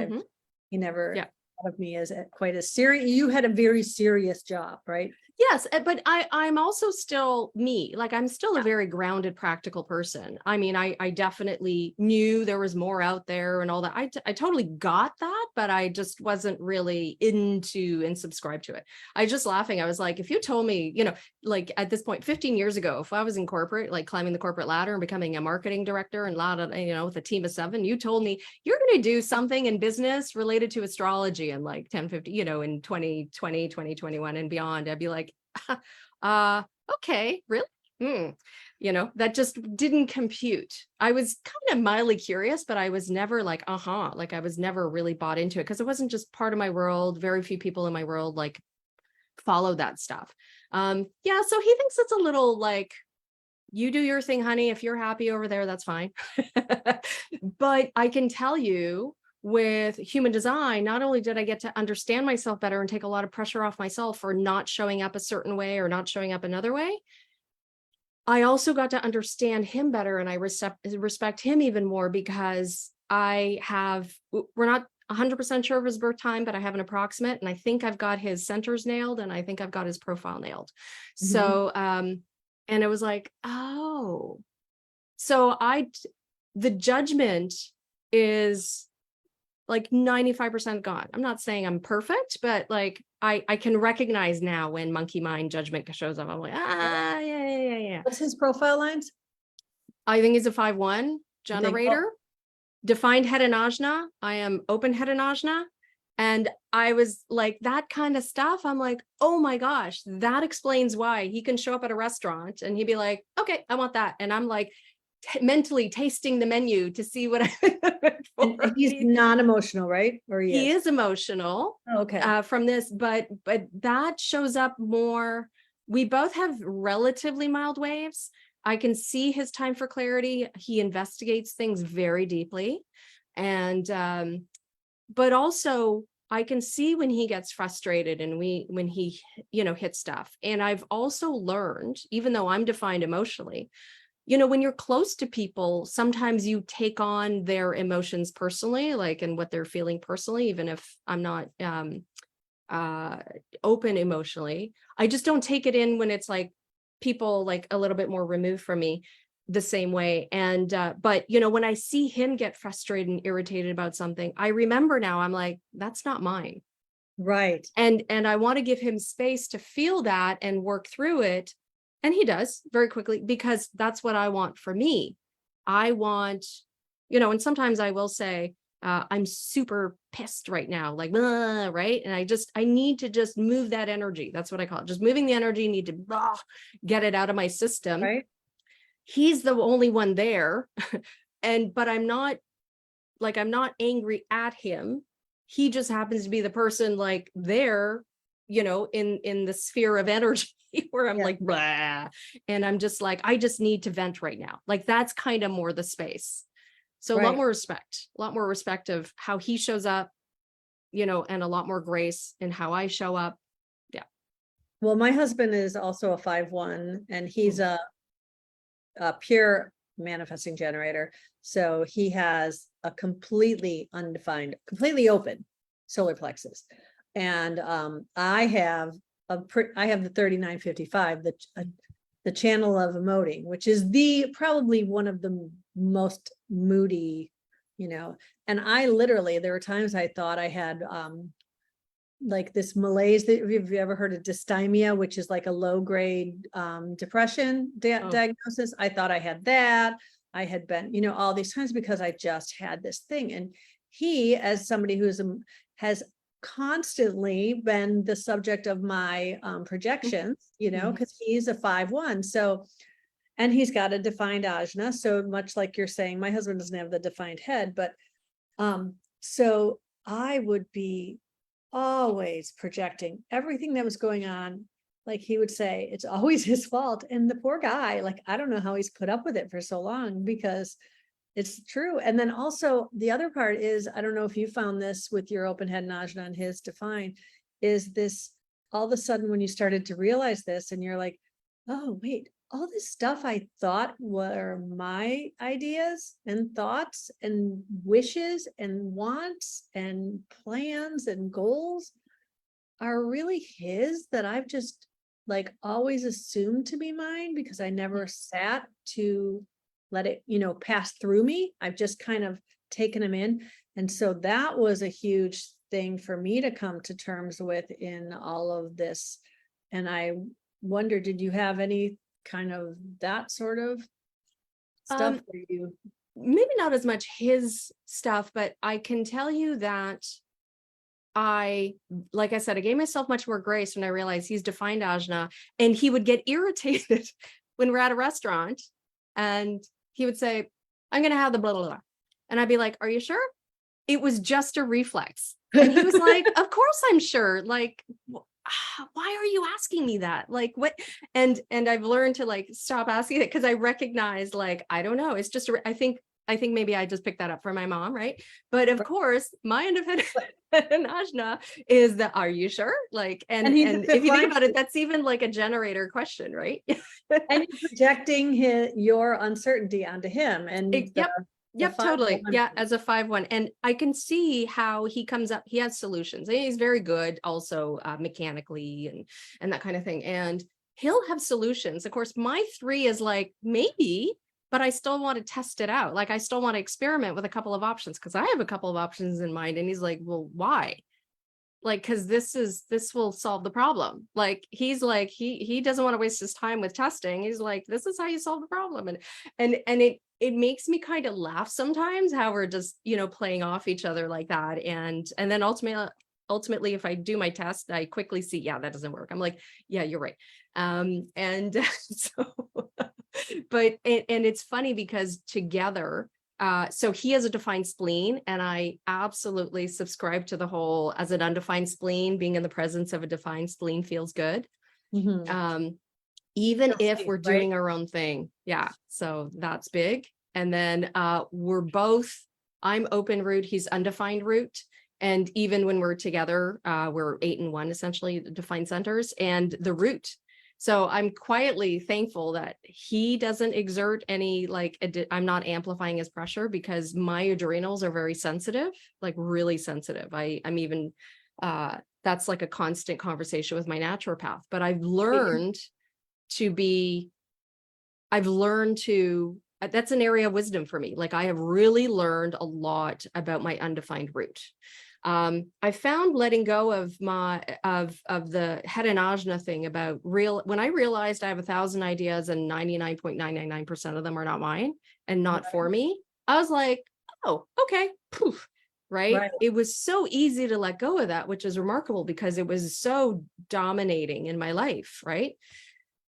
he never thought of me as quite as serious. You had a very serious job, right? Yes, but I'm also still me. Like, I'm still a very grounded, practical person. I mean, I definitely knew there was more out there and all that. I totally got that, but I just wasn't really into and subscribed to it. I was just laughing. I was like, if you told me, like at this point, 15 years ago, if I was in corporate, like climbing the corporate ladder and becoming a marketing director and with a team of 7, you told me you're going to do something in business related to astrology in like 10, 50, in 2020, 2021 and beyond, I'd be like, okay, really? That just didn't compute. I was kind of mildly curious, but I was never like, like I was never really bought into it because it wasn't just part of my world. Very few people in my world like follow that stuff. Yeah, so he thinks it's a little like, you do your thing, honey. If you're happy over there, that's fine. But I can tell you, with human design, not only did I get to understand myself better and take a lot of pressure off myself for not showing up a certain way or not showing up another way, I also got to understand him better, and I respect him even more because we're not 100% sure of his birth time, but I have an approximate, and I think I've got his centers nailed, and I think I've got his profile nailed. Mm-hmm. So, and it was like, oh, so the judgment is like 95% gone. I'm not saying I'm perfect, but like I can recognize now when monkey mind judgment shows up. I'm like, yeah. What's his profile lines? I think he's a 5-1 generator. Defined head and ajna. I am open head and ajna. And I was like, that kind of stuff. I'm like, oh my gosh, that explains why he can show up at a restaurant and he'd be like, okay, I want that. And I'm like, mentally tasting the menu to see what And he's non-emotional, right? Or he is emotional. Oh, okay. From this, but that shows up more. We both have relatively mild waves. I can see his time for clarity. He investigates things very deeply. And but also I can see when he gets frustrated and when he hits stuff. And I've also learned, even though I'm defined emotionally, when you're close to people, sometimes you take on their emotions personally, like, and what they're feeling personally, even if I'm not open emotionally. I just don't take it in when it's like people like a little bit more removed from me the same way. And but when I see him get frustrated and irritated about something, I remember now, I'm like, that's not mine. Right. And I want to give him space to feel that and work through it. And he does very quickly, because that's what I want for me. I want, and sometimes I will say, I'm super pissed right now, like, right? And I need to just move that energy. That's what I call it. Just moving the energy, need to get it out of my system. Right. He's the only one there. But I'm not angry at him. He just happens to be the person like there in the sphere of energy where I'm Yeah. like, blah, and I'm just like, I just need to vent right now. Like, that's kind of more the space. So a lot Right. more respect of how he shows up, and a lot more grace in how I show up. Yeah. Well, my husband is also a 5/1, and he's Mm. a pure manifesting generator. So he has a completely undefined, completely open solar plexus. And I have I have the 3955, the channel of emoting, which is probably one of the most moody, and I literally, there were times I thought I had like this malaise. That, have you ever heard of dysthymia, which is like a low grade depression diagnosis? I thought I had that. I had been, all these times because I just had this thing. And he, as somebody who's has constantly been the subject of my projections, because he's a 5/1. So, and he's got a defined ajna. So much like you're saying, my husband doesn't have the defined head, but so I would be always projecting everything that was going on. Like he would say, it's always his fault. And the poor guy, like, I don't know how he's put up with it for so long, because it's true. And then also the other part is, I don't know if you found this with your open head najna and his define, is this all of a sudden when you started to realize this and you're like, oh, wait, all this stuff I thought were my ideas and thoughts and wishes and wants and plans and goals are really his, that I've just like always assumed to be mine because I never sat to let it, pass through me. I've just kind of taken them in. And so that was a huge thing for me to come to terms with in all of this. And I wonder, did you have any kind of that sort of stuff for you? Maybe not as much his stuff, but I can tell you that like I said, I gave myself much more grace when I realized he's defined ajna, and he would get irritated when we're at a restaurant and he would say, I'm going to have the blah, blah, blah. And I'd be like, are you sure? It was just a reflex. And he was like, of course I'm sure. Like, why are you asking me that? Like, what? And I've learned to like stop asking it, because I recognize, like, I don't know. It's just, I think maybe I just picked that up from my mom, right? But of course, my independent ajna is that, are you sure? Like, and if you think about it, that's even like a generator question, right? And you're projecting your uncertainty onto him. And Yep, totally. Yeah, as a 5/1. And I can see how he comes up. He has solutions. And he's very good also mechanically and that kind of thing. And he'll have solutions. Of course, my 3 is like, maybe, but I still want to test it out. Like, I still want to experiment with a couple of options, because I have a couple of options in mind. And he's like, well, why? Like, because this will solve the problem. Like, he's like, he doesn't want to waste his time with testing. He's like, this is how you solve the problem. And it makes me kind of laugh sometimes how we're just, playing off each other like that. And then ultimately, if I do my test, I quickly see, yeah, that doesn't work. I'm like, yeah, you're right. And so, but it's funny because together, so he has a defined spleen, and I absolutely subscribe to the whole, as an undefined spleen, being in the presence of a defined spleen feels good. Even if we're doing our own thing. Yeah. So that's big. And then I'm open root, he's undefined root. And even when we're together, we're 8 and 1, essentially defined centers, and the root. So I'm quietly thankful that he doesn't exert any, like, I'm not amplifying his pressure, because my adrenals are very sensitive, like really sensitive. I'm even, that's like a constant conversation with my naturopath, but I've learned that's an area of wisdom for me. Like, I have really learned a lot about my undefined root. I found letting go of the head and ajna thing about when I realized I have 1,000 ideas and 99.999% of them are not mine and not for me. I was like, oh, okay. Poof. Right? It was so easy to let go of that, which is remarkable because it was so dominating in my life. Right?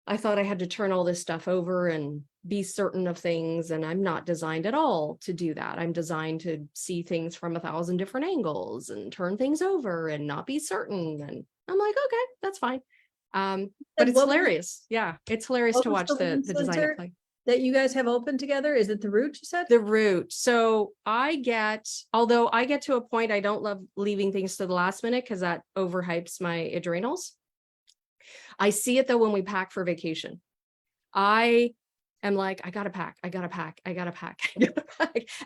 I thought I had to turn all this stuff over and be certain of things, and I'm not designed at all to do that. I'm designed to see things from 1,000 different angles and turn things over and not be certain. And I'm like, okay, that's fine. But And it's hilarious. Yeah, it's hilarious to watch the design at play. That you guys have open together? Is it the Root, you said? The Root. So although I get to a point, I don't love leaving things to the last minute because that overhypes my adrenals. I see it though when we pack for vacation. I am like, I gotta pack.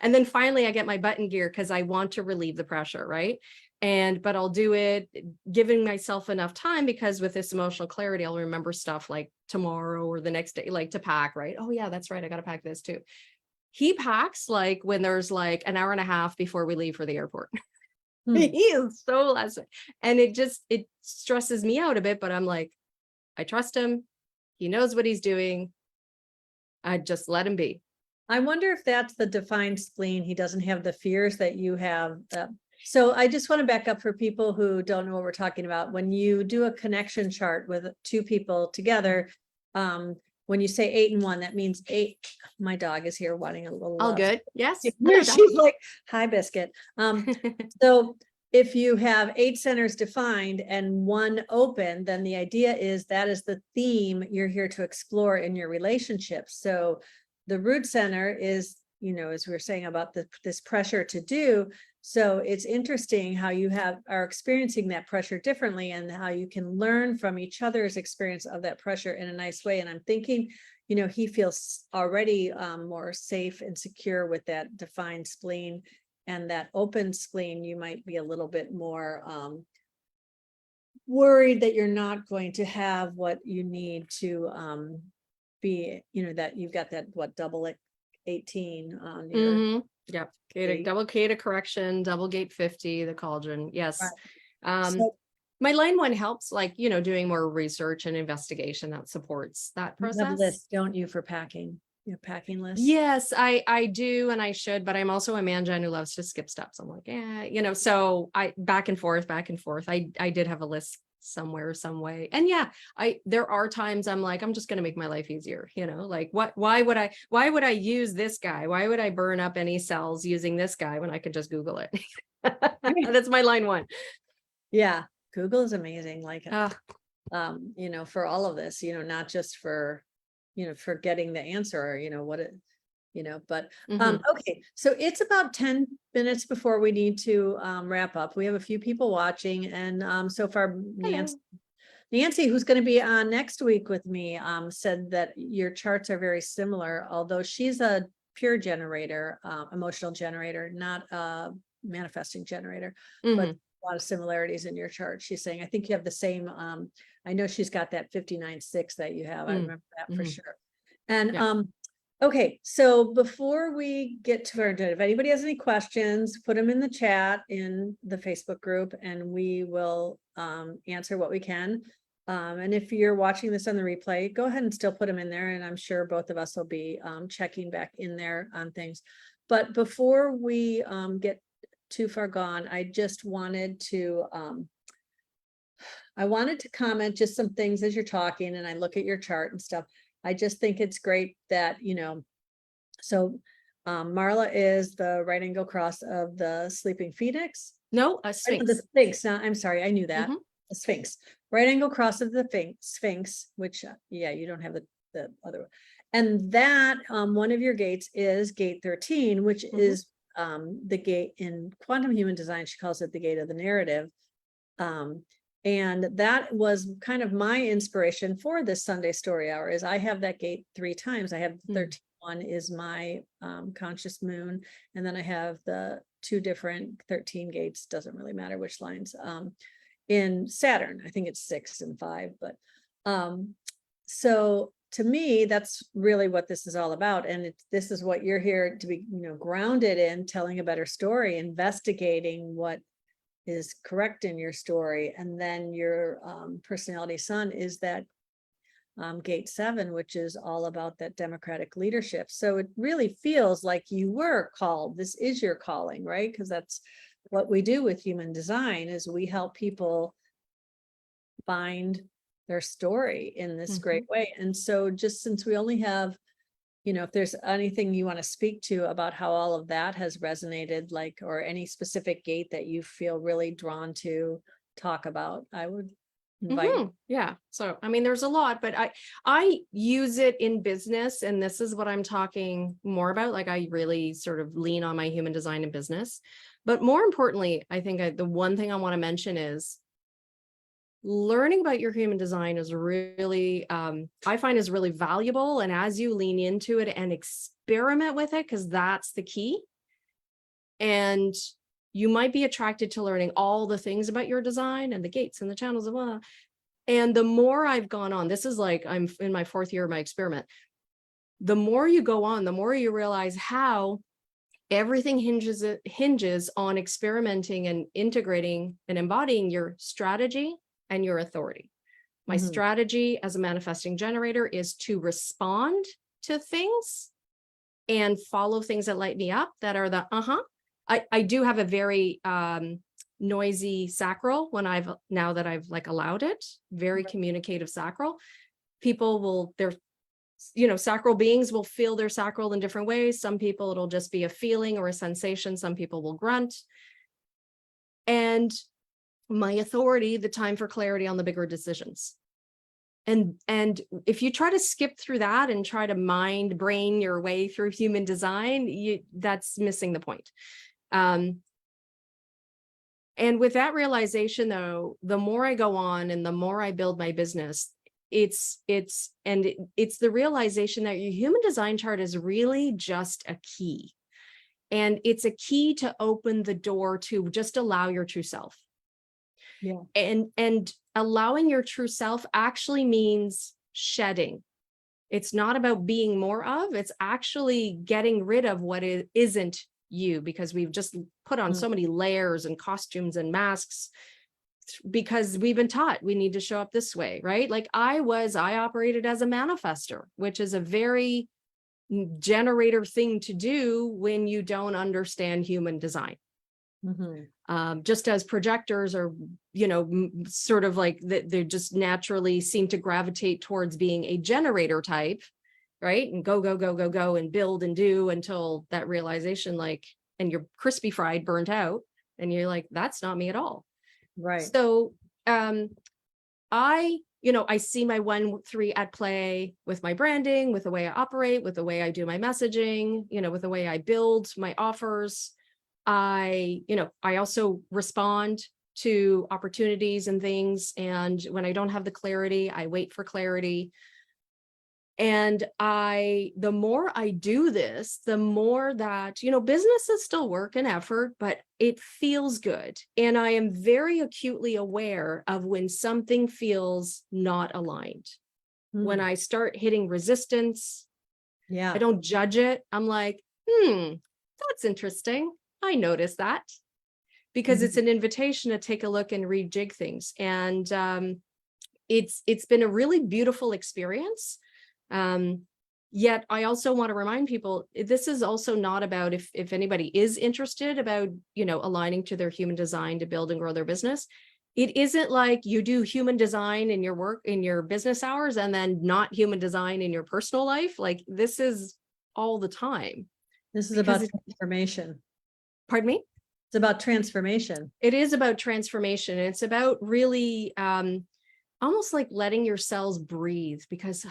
And then finally I get my button gear because I want to relieve the pressure, right? But I'll do it giving myself enough time, because with this emotional clarity, I'll remember stuff like tomorrow or the next day, like to pack, right? Oh yeah, that's right. I gotta pack this too. He packs like when there's like an hour and a half before we leave for the airport. He is so less. And it stresses me out a bit, but I'm like, I trust him. He knows what he's doing. I just let him be. I wonder if that's the defined spleen. He doesn't have the fears that you have. So I just want to back up for people who don't know what we're talking about. When you do a connection chart with two people together, when you say 8 and 1, that means 8. My dog is here wanting a little All love. good. Yes. She's like, hi, biscuit. So if you have 8 centers defined and 1 open, then the idea is that is the theme you're here to explore in your relationship. So the Root center is, as we were saying about this pressure to do. So it's interesting how you are experiencing that pressure differently, and how you can learn from each other's experience of that pressure in a nice way. And I'm thinking, he feels already more safe and secure with that defined spleen. And that open spleen, you might be a little bit more worried that you're not going to have what you need to be, that you've got that, double 18 on your. Yep. Double K correction, double gate 50, the cauldron. Yes. Right. So, my line 1 helps, like, doing more research and investigation that supports that process. You have a list, don't you, for packing? Your packing list? Yes, I do, and I should, but I'm also a man gen who loves to skip steps. I'm like, yeah, so I back and forth. I did have a list somewhere, some way. And yeah, there are times I'm like, I'm just going to make my life easier, like why would I use this guy? Why would I burn up any cells using this guy when I could just Google it? That's my line 1. Yeah. Google is amazing. Like, for all of this, not just for, for getting the answer, or, what it, but, okay. So it's about 10 minutes before we need to wrap up. We have a few people watching, and so far, Nancy, who's going to be on next week with me, said that your charts are very similar, although she's a pure generator, emotional generator, not a manifesting generator, but a lot of similarities in your chart. She's saying, I think you have the same, I know she's got that 59-6 that you have. I remember that for sure. And okay, so before we get to our, if anybody has any questions, put them in the chat in the Facebook group, and we will answer what we can. And if you're watching this on the replay, go ahead and still put them in there, and I'm sure both of us will be checking back in there on things. But before we get too far gone, I just wanted to comment just some things as you're talking, and I look at your chart and stuff. I just think it's great that, so Marla is the right angle cross of the sleeping phoenix. No, a sphinx. The Sphinx. No, I'm sorry, I knew that. A Sphinx. Right angle cross of the Sphinx, which, yeah, you don't have the other one. And that one of your gates is gate 13, which is the gate in quantum human design. She calls it the gate of the narrative. And that was kind of my inspiration for this Sunday story hour. Is I have that gate 3 times. I have 13. One is my conscious moon, and then I have the 2 different 13 gates, doesn't really matter which lines, in Saturn. I think it's 6 and 5, but so to me, that's really what this is all about. And this is what you're here to be, grounded in, telling a better story, investigating what is correct in your story. And then your personality sun is that gate 7, which is all about that democratic leadership. So it really feels like you were called. This is your calling, right? Because that's what we do with human design, is we help people find their story in this great way. And so just since we only have, if there's anything you want to speak to about how all of that has resonated, like, or any specific gate that you feel really drawn to talk about, I would invite you. Yeah. So, I mean, there's a lot, but I use it in business, and this is what I'm talking more about. Like, I really sort of lean on my human design in business. But more importantly, I think the one thing I want to mention is learning about your human design is really, I find is really valuable. And as you lean into it and experiment with it, because that's the key. And you might be attracted to learning all the things about your design and the gates and the channels and blah. And the more I've gone on, this is like, I'm in my 4th year of my experiment. The more you go on, the more you realize how everything hinges on experimenting and integrating and embodying your strategy and your authority. My strategy as a manifesting generator is to respond to things and follow things that light me up, that are the I do have a very noisy sacral now that I've like allowed it, very communicative sacral. People will, sacral beings will feel their sacral in different ways. Some people, it'll just be a feeling or a sensation. Some people will grunt. And my authority, the time for clarity on the bigger decisions. And if you try to skip through that and try to brain your way through human design, that's missing the point. And with that realization, though, the more I go on and the more I build my business, it's the realization that your human design chart is really just a key. And it's a key to open the door to just allow your true self. Yeah. And allowing your true self actually means shedding. It's not about being more of, it's actually getting rid of what isn't you, because we've just put on so many layers and costumes and masks because we've been taught we need to show up this way, right? Like I operated as a manifester, which is a very generator thing to do when you don't understand human design. Just as projectors are, sort of like they just naturally seem to gravitate towards being a generator type, right? And go, and build and do until that realization, like, and you're crispy fried, burnt out, and you're like, that's not me at all. Right. So, I see my 1-3 at play with my branding, with the way I operate, with the way I do my messaging, with the way I build my offers. I also respond to opportunities and things. And when I don't have the clarity, I wait for clarity. And the more I do this, the more that, business is still work and effort, but it feels good. And I am very acutely aware of when something feels not aligned. When I start hitting resistance, I don't judge it. I'm like, that's interesting. I noticed that, because it's an invitation to take a look and rejig things. And it's been a really beautiful experience. Yet I also want to remind people, this is also not about, if anybody is interested about, aligning to their human design to build and grow their business. It isn't like you do human design in your work, in your business hours, and then not human design in your personal life. Like, this is all the time. This is about transformation. Pardon me? It's about transformation. It is about transformation. It's about really almost like letting your cells breathe, because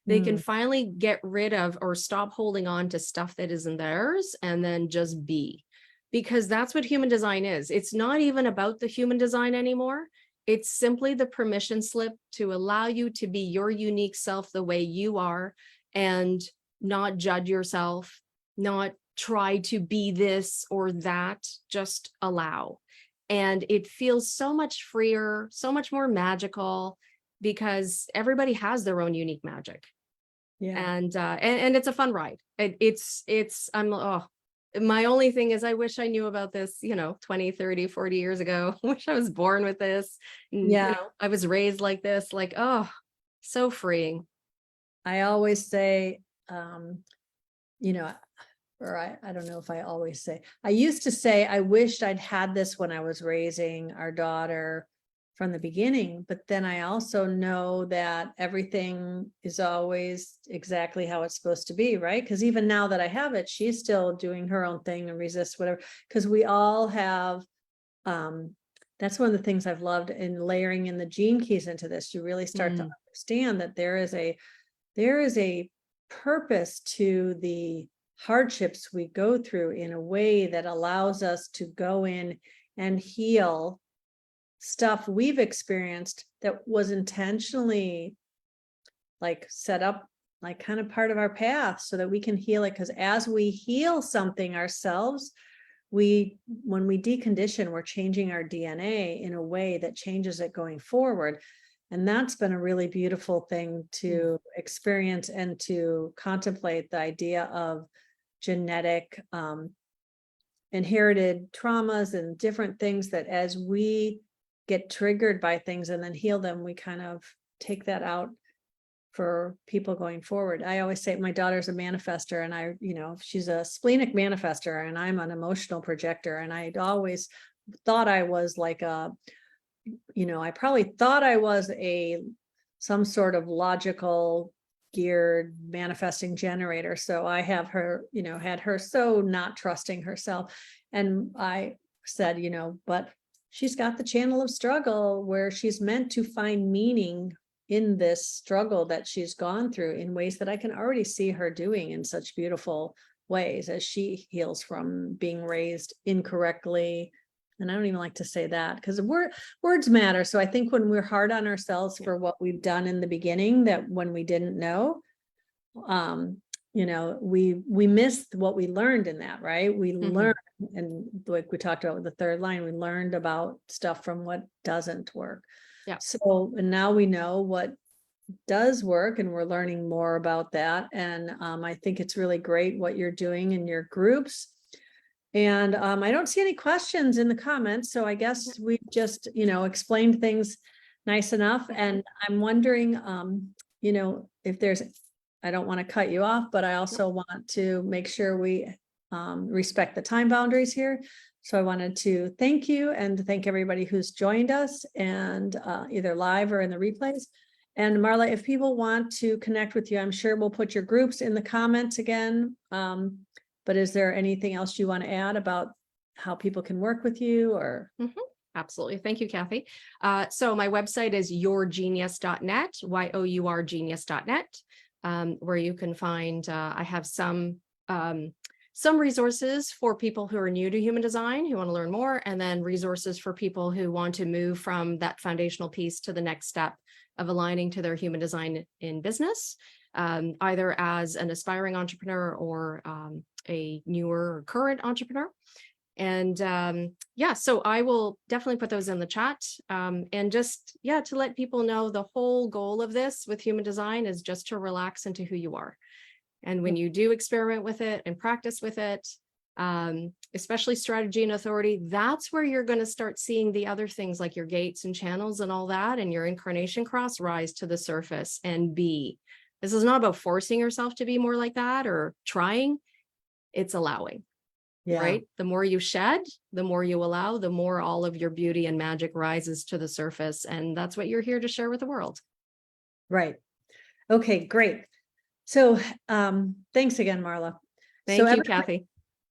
they can finally get rid of or stop holding on to stuff that isn't theirs, and then just be. Because that's what human design is. It's not even about the human design anymore. It's simply the permission slip to allow you to be your unique self the way you are, and not judge yourself, not try to be this or that, just allow. And it feels so much freer, so much more magical, because everybody has their own unique magic. Yeah. And it's a fun ride. My only thing is, I wish I knew about this, 20, 30, 40 years ago. I wish I was born with this. And, I was raised like this, like, oh, so freeing. I always say, or I don't know if I always say, I used to say, I wished I'd had this when I was raising our daughter from the beginning, but then I also know that everything is always exactly how it's supposed to be, right? Because even now that I have it, she's still doing her own thing and resist whatever, because we all have, that's one of the things I've loved in layering in the gene keys into this. You really start to understand that there is a purpose to the hardships we go through in a way that allows us to go in and heal stuff we've experienced that was intentionally like set up, like kind of part of our path, so that we can heal it. Because as we heal something ourselves, when we decondition, we're changing our DNA in a way that changes it going forward. And that's been a really beautiful thing to experience and to contemplate, the idea of genetic inherited traumas and different things that as we get triggered by things and then heal them, we kind of take that out for people going forward. I always say my daughter's a manifester, and she's a splenic manifester and I'm an emotional projector. And I'd always thought I was like I probably thought I was some sort of logical geared manifesting generator. So I have her, had her so not trusting herself. And I said, but she's got the channel of struggle where she's meant to find meaning in this struggle that she's gone through in ways that I can already see her doing in such beautiful ways as she heals from being raised incorrectly. And I don't even like to say that because words matter. So I think when we're hard on ourselves for what we've done in the beginning, that when we didn't know, we missed what we learned in that, right? We learned, and like we talked about with the third line, we learned about stuff from what doesn't work. Yeah. So, and now we know what does work, and we're learning more about that. And I think it's really great what you're doing in your groups. And I don't see any questions in the comments. So I guess we just, explained things nice enough. And I'm wondering, if there's, I don't want to cut you off, but I also want to make sure we respect the time boundaries here. So I wanted to thank you and thank everybody who's joined us, and either live or in the replays. And Marla, if people want to connect with you, I'm sure we'll put your groups in the comments again. But is there anything else you want to add about how people can work with you or? Absolutely. Thank you, Kathy. So my website is yourgenius.net, yourgenius.net, where you can find, I have some resources for people who are new to human design, who want to learn more, and then resources for people who want to move from that foundational piece to the next step of aligning to their human design in business, either as an aspiring entrepreneur or a newer or current entrepreneur. And so I will definitely put those in the chat. And just, to let people know, the whole goal of this with human design is just to relax into who you are. And when you do experiment with it and practice with it, especially strategy and authority, that's where you're going to start seeing the other things like your gates and channels and all that, and your incarnation cross rise to the surface and be. This is not about forcing yourself to be more like that or trying. It's allowing. Yeah. Right? The more you shed, the more you allow, the more all of your beauty and magic rises to the surface. And that's what you're here to share with the world. Right. Okay, great. So thanks again, Marla. Thank you, Kathy.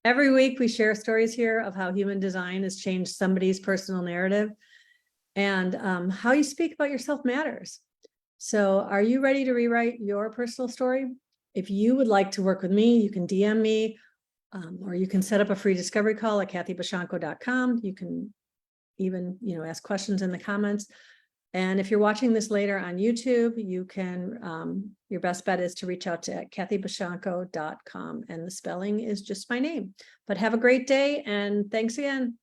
Every week we share stories here of how human design has changed somebody's personal narrative, and how you speak about yourself matters. So are you ready to rewrite your personal story? If you would like to work with me, you can DM me, or you can set up a free discovery call at kathybashanko.com. You can even, ask questions in the comments. And if you're watching this later on YouTube, you can, your best bet is to reach out to kathybashanko.com, and the spelling is just my name. But have a great day, and thanks again.